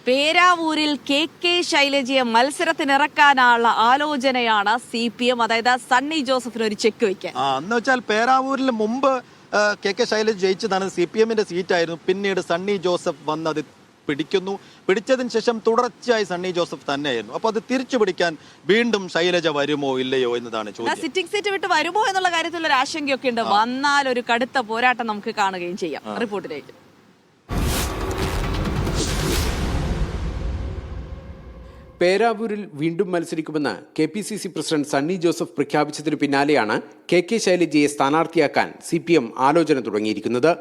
പേരാവൂരിൽ K ശൈലജയെ മത്സരത്തിനിറക്കാനുള്ള ആലോചനയാണ് CPM, അതായത് സണ്ണി ജോസഫിന് ഒരു ചെക്ക് വയ്ക്കാൻ. എന്ന് വെച്ചാൽ പേരാവൂരിൽ മുമ്പ് കെ ശൈലജ ജയിച്ചതാണ്, CPM-ന്റെ സീറ്റായിരുന്നു. പിന്നീട് സണ്ണി ജോസഫ് വന്നത് പിടിച്ചതിന് ശേഷം തുടർച്ചയായി സണ്ണി ജോസഫ് തന്നെയായിരുന്നു. അപ്പൊ അത് തിരിച്ചു പിടിക്കാൻ വീണ്ടും ശൈലജ വരുമോ ഇല്ലയോ എന്നതാണ് ചോദ്യം. സിറ്റിംഗ് സീറ്റ് വിട്ട് വരുമോ എന്നുള്ള കാര്യത്തിൽ ഒരു ആശങ്കയൊക്കെ ഉണ്ട്. വന്നാൽ ഒരു കടുത്ത പോരാട്ടം നമുക്ക് കാണുകയും ചെയ്യാം. റിപ്പോർട്ടിലേക്ക്. പേരാവൂരിൽ വീണ്ടും മത്സരിക്കുമെന്ന് KPCC പ്രസിഡന്റ് സണ്ണി ജോസഫ് പ്രഖ്യാപിച്ചതിനു പിന്നാലെയാണ് കെ ശൈലജയെ സ്ഥാനാർത്ഥിയാക്കാൻ CPM ആലോചന തുടങ്ങിയിരിക്കുന്നത്.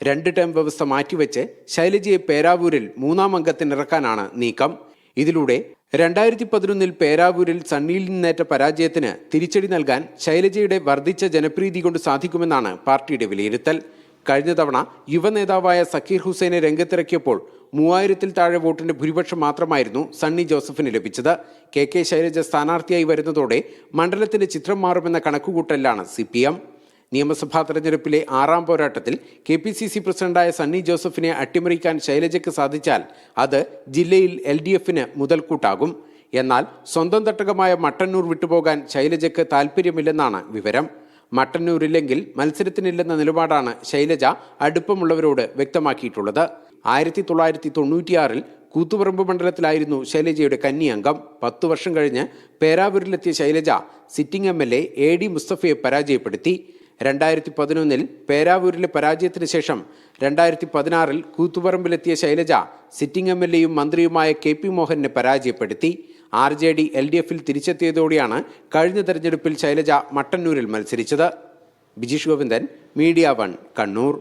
2 ടേം വ്യവസ്ഥ മാറ്റിവെച്ച് ശൈലജയെ പേരാവൂരിൽ 3-ാം അംഗത്തിനിറക്കാനാണ് നീക്കം. ഇതിലൂടെ 2011 പേരാവൂരിൽ സണ്ണിയിൽ നിന്നേറ്റ പരാജയത്തിന് തിരിച്ചടി നൽകാൻ ശൈലജയുടെ വർദ്ധിച്ച ജനപ്രീതി കൊണ്ട് സാധിക്കുമെന്നാണ് പാർട്ടിയുടെ വിലയിരുത്തൽ. കഴിഞ്ഞ തവണ യുവനേതാവായ സക്കീർ ഹുസൈനെ രംഗത്തിറക്കിയപ്പോൾ 3000-ൽ താഴെ വോട്ടിന്റെ ഭൂരിപക്ഷം മാത്രമായിരുന്നു സണ്ണി ജോസഫിന് ലഭിച്ചത്. കെ ശൈലജ സ്ഥാനാർത്ഥിയായി വരുന്നതോടെ മണ്ഡലത്തിന്റെ ചിത്രം മാറുമെന്ന കണക്കുകൂട്ടലിലാണ് CPM. നിയമസഭാ തെരഞ്ഞെടുപ്പിലെ 6-ാം പോരാട്ടത്തിൽ KPCC പ്രസിഡന്റായ സണ്ണി ജോസഫിനെ അട്ടിമറിക്കാൻ ശൈലജയ്ക്ക് സാധിച്ചാൽ അത് ജില്ലയിൽ LDF-ന് മുതൽക്കൂട്ടാകും. എന്നാൽ സ്വന്തം തട്ടകമായ മട്ടന്നൂർ വിട്ടുപോകാൻ ശൈലജയ്ക്ക് താൽപ്പര്യമില്ലെന്നാണ് വിവരം. മട്ടന്നൂരില്ലെങ്കിൽ മത്സരത്തിനില്ലെന്ന നിലപാടാണ് ശൈലജ അടുപ്പമുള്ളവരോട് വ്യക്തമാക്കിയിട്ടുള്ളത്. 1996-ൽ കൂത്തുപറമ്പ് മണ്ഡലത്തിലായിരുന്നു ശൈലജയുടെ കന്നി അംഗം. 10 വർഷം കഴിഞ്ഞ് പേരാവൂരിലെത്തിയ ശൈലജ സിറ്റിംഗ് MLA AD മുസ്തഫയെ പരാജയപ്പെടുത്തി. 2011-ൽ പേരാവൂരിലെ പരാജയത്തിന് ശേഷം 2016-ൽ കൂത്തുപറമ്പിലെത്തിയ ശൈലജ സിറ്റിംഗ് MLA-യും മന്ത്രിയുമായ KP മോഹനെ പരാജയപ്പെടുത്തി. RJD LDF-ൽ തിരിച്ചെത്തിയതോടെയാണ് കഴിഞ്ഞ തെരഞ്ഞെടുപ്പിൽ ശൈലജ മട്ടന്നൂരിൽ മത്സരിച്ചത്. ബിജീഷ് ഗോവിന്ദൻ, മീഡിയ 1, കണ്ണൂർ.